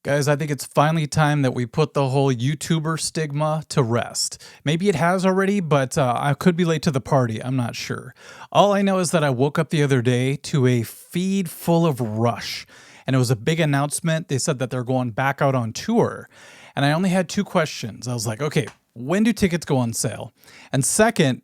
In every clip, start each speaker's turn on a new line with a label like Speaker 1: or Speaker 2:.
Speaker 1: Guys, I think it's finally time that we put the whole YouTuber stigma to rest. Maybe it has already, but I could be late to the party. I'm not sure. All I know is that I woke up the other day to a feed full of Rush, and it was a big announcement. They said that they're going back out on tour, and I only had two questions. I was like, okay, when do tickets go on sale? And second,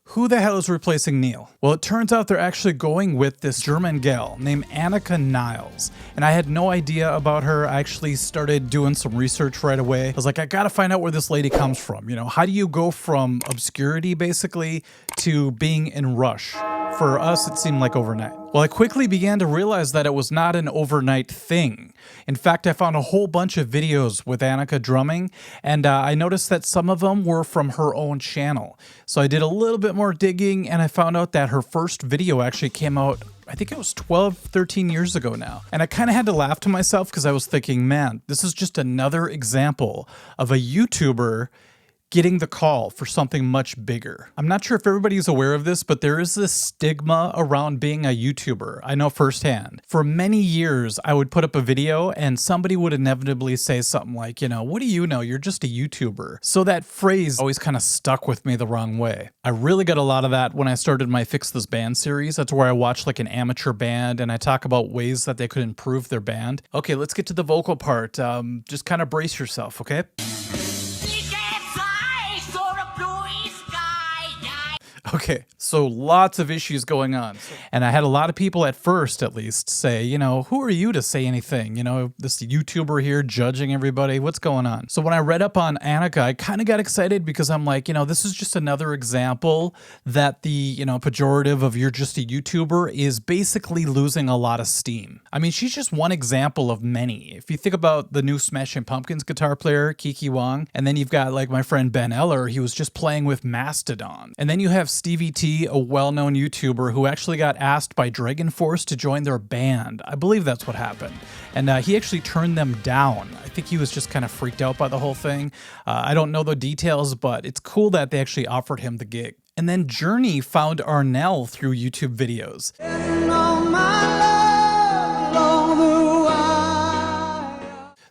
Speaker 1: who the hell is replacing Neil? Well, it turns out they're actually going with this German gal named Annika Niles. And I had no idea about her. I actually started doing some research right away. I was like, I gotta find out where this lady comes from. You know, how do you go from obscurity basically to being in Rush? For us, it seemed like overnight. Well, I quickly began to realize that it was not an overnight thing. In fact, I found a whole bunch of videos with Annika drumming, and I noticed that some of them were from her own channel. So I did a little bit more digging, and I found out that her first video actually came out, I think it was 12, 13 years ago now. And I kind of had to laugh to myself because I was thinking, man, this is just another example of a YouTuber getting the call for something much bigger. I'm not sure if everybody's aware of this, but there is this stigma around being a YouTuber. I know firsthand. For many years, I would put up a video and somebody would inevitably say something like, you know, what do you know? You're just a YouTuber. So that phrase always kind of stuck with me the wrong way. I really got a lot of that when I started my Fix This Band series. That's where I watch like an amateur band and I talk about ways that they could improve their band. Okay, let's get to the vocal part. Just kind of brace yourself, okay? Okay, so lots of issues going on. And I had a lot of people at first, at least, say, you know, who are you to say anything? You know, this YouTuber here judging everybody, what's going on? So when I read up on Annika, I kind of got excited because I'm like, you know, this is just another example that the, you know, pejorative of you're just a YouTuber is basically losing a lot of steam. I mean, she's just one example of many. If you think about the new Smashing Pumpkins guitar player, Kiki Wong, and then you've got like my friend Ben Eller, he was just playing with Mastodon. And then you have Stevie T, a well-known YouTuber who actually got asked by Dragon Force to join their band. I believe that's what happened. And he actually turned them down. I think he was just kind of freaked out by the whole thing. I don't know the details, but it's cool that they actually offered him the gig. And then Journey found Arnell through YouTube videos.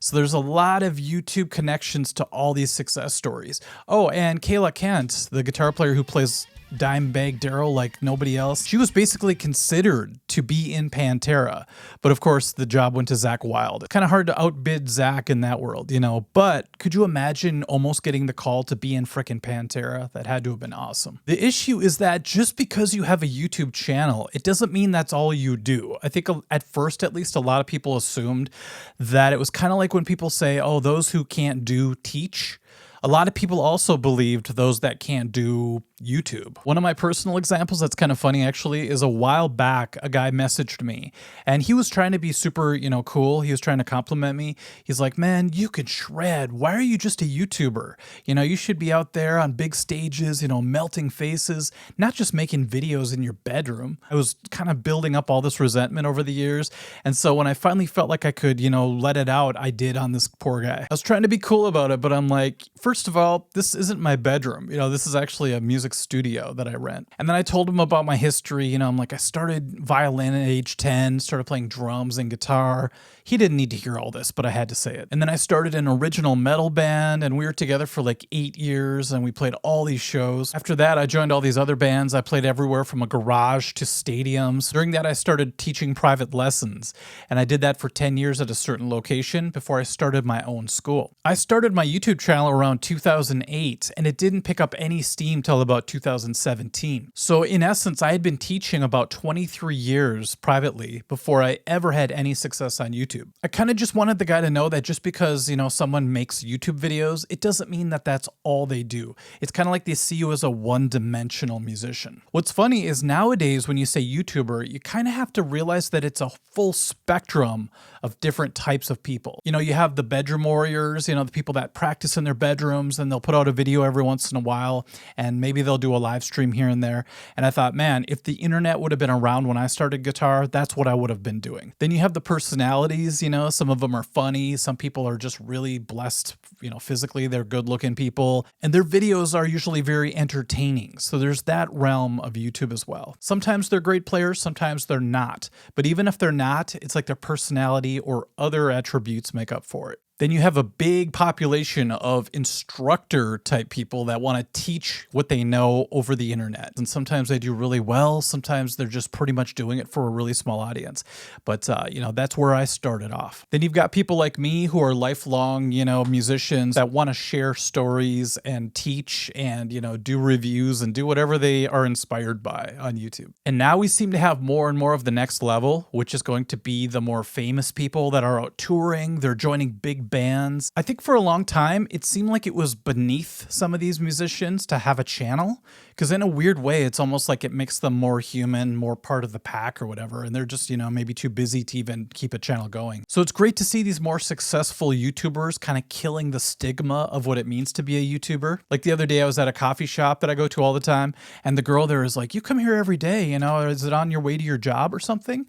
Speaker 1: So there's a lot of YouTube connections to all these success stories. Oh, and Kayla Kent, the guitar player who plays Dimebag Darrell like nobody else, she was basically considered to be in Pantera. But of course, the job went to Zakk Wylde. Kind of hard to outbid Zakk in that world, you know. But could you imagine almost getting the call to be in frickin' Pantera? That had to have been awesome. The issue is that just because you have a YouTube channel, it doesn't mean that's all you do. I think at first, at least, a lot of people assumed that it was kind of like when people say, oh, those who can't do teach. A lot of people also believed those that can't do YouTube. One of my personal examples that's kind of funny actually is a while back, a guy messaged me and he was trying to be super, you know, cool. He was trying to compliment me. He's like, man, you can shred. Why are you just a YouTuber? You know, you should be out there on big stages, you know, melting faces, not just making videos in your bedroom. I was kind of building up all this resentment over the years. And so when I finally felt like I could, you know, let it out, I did on this poor guy. I was trying to be cool about it, but I'm like, first of all, this isn't my bedroom. You know, this is actually a music studio that I rent. And then I told him about my history. You know, I'm like, I started violin at age 10, started playing drums and guitar. He didn't need to hear all this, but I had to say it. And then I started an original metal band and we were together for like 8 years and we played all these shows. After that, I joined all these other bands. I played everywhere from a garage to stadiums. During that, I started teaching private lessons and I did that for 10 years at a certain location before I started my own school. I started my YouTube channel around 2008 and it didn't pick up any steam till about 2017. So in essence, I had been teaching about 23 years privately before I ever had any success on YouTube. I kind of just wanted the guy to know that just because, you know, someone makes YouTube videos, it doesn't mean that that's all they do. It's kind of like they see you as a one-dimensional musician. What's funny is nowadays when you say YouTuber, you kind of have to realize that it's a full spectrum of different types of people. You know, you have the bedroom warriors, you know, the people that practice in their bedrooms and they'll put out a video every once in a while and maybe they'll do a live stream here and there. And I thought, man, if the internet would have been around when I started guitar, that's what I would have been doing. Then you have the personalities, you know, some of them are funny. Some people are just really blessed, you know, physically, they're good looking people, and their videos are usually very entertaining. So there's that realm of YouTube as well. Sometimes they're great players, sometimes they're not. But even if they're not, it's like their personality or other attributes make up for it. Then you have a big population of instructor type people that want to teach what they know over the internet. And sometimes they do really well. Sometimes they're just pretty much doing it for a really small audience. But, you know, that's where I started off. Then you've got people like me who are lifelong, you know, musicians that want to share stories and teach and, you know, do reviews and do whatever they are inspired by on YouTube. And now we seem to have more and more of the next level, which is going to be the more famous people that are out touring. They're joining big bands. I think for a long time, it seemed like it was beneath some of these musicians to have a channel, because in a weird way, it's almost like it makes them more human, more part of the pack or whatever. And they're just, you know, maybe too busy to even keep a channel going. So it's great to see these more successful YouTubers kind of killing the stigma of what it means to be a YouTuber. Like the other day, I was at a coffee shop that I go to all the time, and the girl there is like, "You come here every day, you know, is it on your way to your job or something?"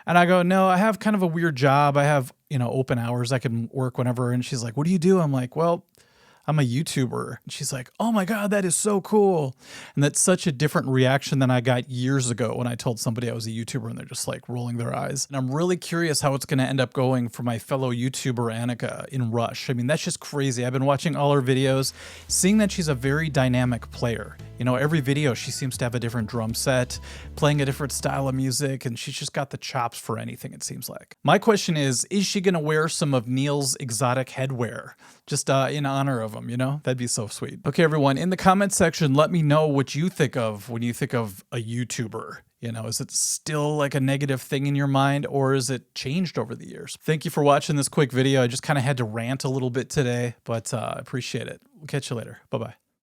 Speaker 1: And I go, "No, I have kind of a weird job. I have, you know, open hours. I can work whenever." And she's like, "What do you do?" I'm like, "Well, I'm a YouTuber." And she's like, "Oh my God, that is so cool." And that's such a different reaction than I got years ago when I told somebody I was a YouTuber and they're just like rolling their eyes. And I'm really curious how it's going to end up going for my fellow YouTuber Annika in Rush. I mean, that's just crazy. I've been watching all her videos, seeing that she's a very dynamic player. You know, every video she seems to have a different drum set, playing a different style of music, and she's just got the chops for anything, it seems like. My question is she going to wear some of Neil's exotic headwear? Just in honor of him, you know? That'd be so sweet. Okay, everyone, in the comment section, let me know what you think of when you think of a YouTuber. You know, is it still like a negative thing in your mind, or is it changed over the years? Thank you for watching this quick video. I just kind of had to rant a little bit today, but I appreciate it. We'll catch you later. Bye-bye.